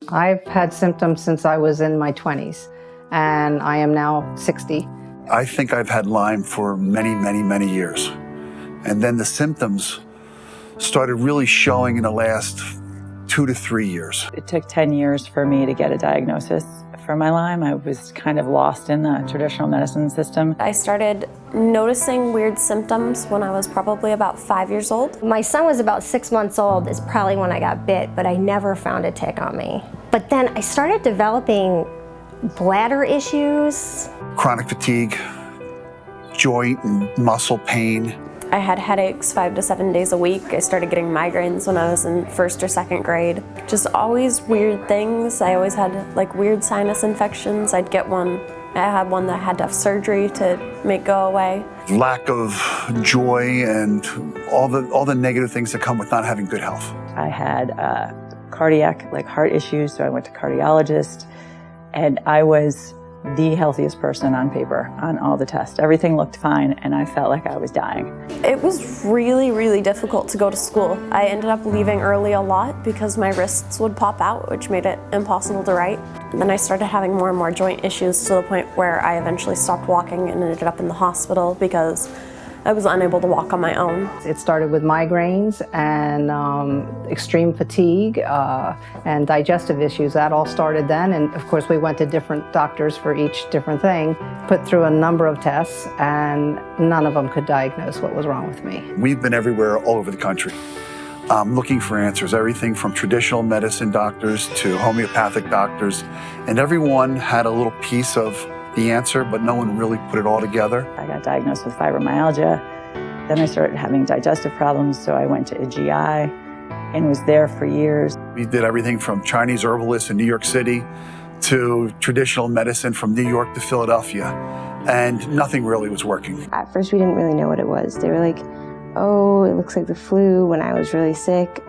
I've had symptoms since I was in my 20s, and I am now 60. I think I've had Lyme for many, many, many years. And then the symptoms started really showing in the last 2 to 3 years. It took 10 years for me to get a diagnosis for my Lyme. I was kind of lost in the traditional medicine system. I started noticing weird symptoms when I was probably about 5 years old. My son was about 6 months old is probably when I got bit, but I never found a tick on me. But then I started developing bladder issues. Chronic fatigue, joint and muscle pain. I had headaches 5 to 7 days a week. I started getting migraines when I was in 1st or 2nd grade. Just always weird things. I always had like weird sinus infections. I'd get one. I had one that I had to have surgery to make go away. Lack of joy and all the negative things that come with not having good health. I had cardiac, heart issues, so I went to cardiologist, and I was the healthiest person on paper on all the tests. Everything looked fine, and I felt like I was dying. It was really, really difficult to go to school. I ended up leaving early a lot because my wrists would pop out, which made it impossible to write. Then I started having more and more joint issues to the point where I eventually stopped walking and ended up in the hospital because I was unable to walk on my own. It started with migraines and extreme fatigue and digestive issues. That all started then, and of course we went to different doctors for each different thing, put through a number of tests, and none of them could diagnose what was wrong with me. We've been everywhere all over the country looking for answers, everything from traditional medicine doctors to homeopathic doctors, and everyone had a little piece of the answer, but no one really put it all together. I got diagnosed with fibromyalgia. Then I started having digestive problems, so I went to a GI and was there for years. We did everything from Chinese herbalists in New York City to traditional medicine from New York to Philadelphia, and nothing really was working. At first, we didn't really know what it was. They were like, oh, it looks like the flu when I was really sick.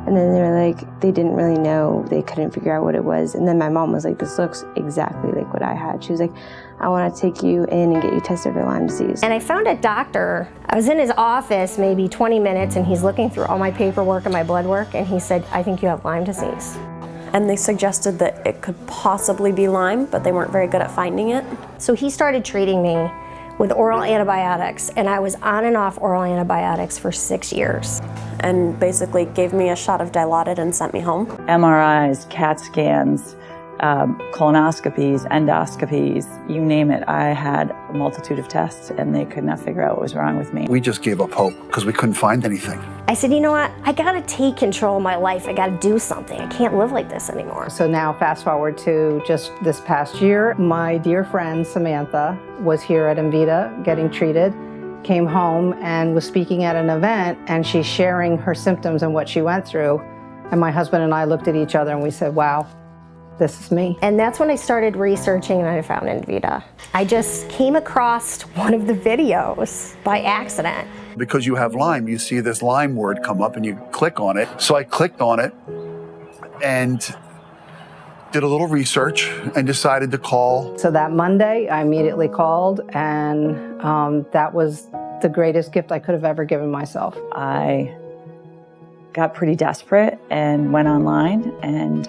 And then they were like, they didn't really know. They couldn't figure out what it was. And then my mom was like, this looks exactly like what I had. She was like, I want to take you in and get you tested for Lyme disease. And I found a doctor. I was in his office maybe 20 minutes, and he's looking through all my paperwork and my blood work, and he said, I think you have Lyme disease. And they suggested that it could possibly be Lyme, but they weren't very good at finding it. So he started treating me with oral antibiotics, and I was on and off oral antibiotics for 6 years. And basically gave me a shot of Dilaudid and sent me home. MRIs, CAT scans, colonoscopies, endoscopies, you name it. I had a multitude of tests, and they could not figure out what was wrong with me. We just gave up hope because we couldn't find anything. I said, you know what? I gotta take control of my life. I gotta do something. I can't live like this anymore. So now fast forward to just this past year, my dear friend Samantha was here at Envita getting treated, came home and was speaking at an event, and she's sharing her symptoms and what she went through. And my husband and I looked at each other and we said, wow, this is me. And that's when I started researching and I found Envita. I just came across one of the videos by accident. Because you have Lyme, you see this Lyme word come up and you click on it. So I clicked on it and did a little research and decided to call. So that Monday, I immediately called, and that was the greatest gift I could have ever given myself. I got pretty desperate and went online, and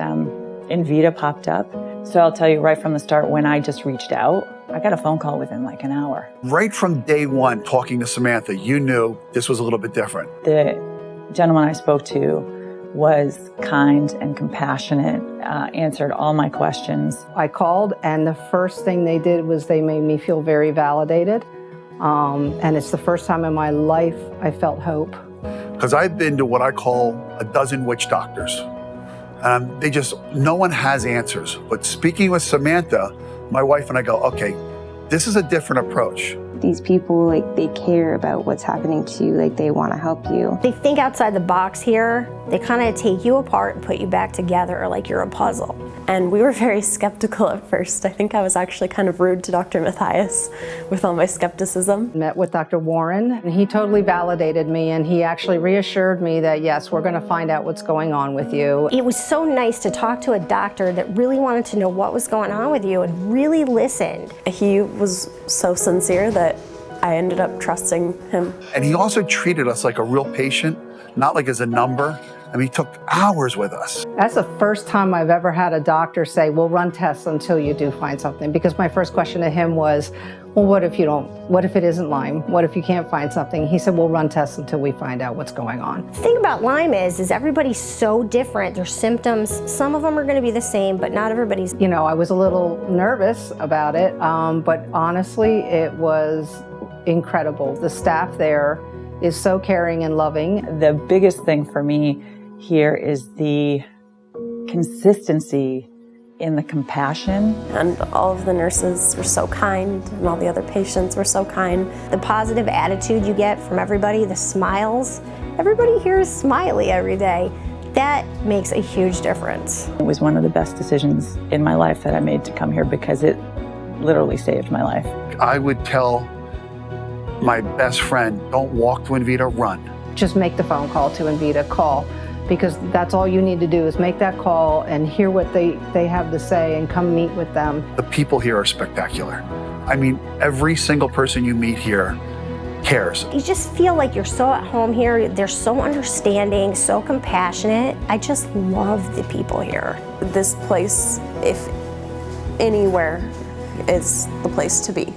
Envita popped up. So I'll tell you right from the start, when I just reached out, I got a phone call within like an hour. Right from day one, talking to Samantha, you knew this was a little bit different. The gentleman I spoke to was kind and compassionate, answered all my questions. I called, and the first thing they did was they made me feel very validated. And it's the first time in my life I felt hope. Because I've been to what I call a dozen witch doctors. No one has answers. But speaking with Samantha, my wife and I go, okay, this is a different approach. These people, they care about what's happening to you, they want to help you. They think outside the box here. They kind of take you apart and put you back together like you're a puzzle. And we were very skeptical at first. I think I was actually kind of rude to Dr. Matthias with all my skepticism. Met with Dr. Warren, and he totally validated me, and he actually reassured me that, yes, we're going to find out what's going on with you. It was so nice to talk to a doctor that really wanted to know what was going on with you and really listened. He was so sincere that I ended up trusting him. And he also treated us like a real patient, not like as a number, I mean, he took hours with us. That's the first time I've ever had a doctor say, we'll run tests until you do find something. Because my first question to him was, well, what if it isn't Lyme? What if you can't find something? He said, we'll run tests until we find out what's going on. The thing about Lyme is everybody's so different. Their symptoms, some of them are gonna be the same, but not everybody's. You know, I was a little nervous about it, but honestly, it was incredible. The staff there is so caring and loving. The biggest thing for me here is the consistency in the compassion. And all of the nurses were so kind, and all the other patients were so kind. The positive attitude you get from everybody, the smiles. Everybody here is smiley every day. That makes a huge difference. It was one of the best decisions in my life that I made to come here because it literally saved my life. I would tell my best friend, don't walk to Envita, run. Just make the phone call to Envita, call. Because that's all you need to do is make that call and hear what they have to say and come meet with them. The people here are spectacular. I mean, every single person you meet here cares. You just feel like you're so at home here. They're so understanding, so compassionate. I just love the people here. This place, if anywhere, is the place to be.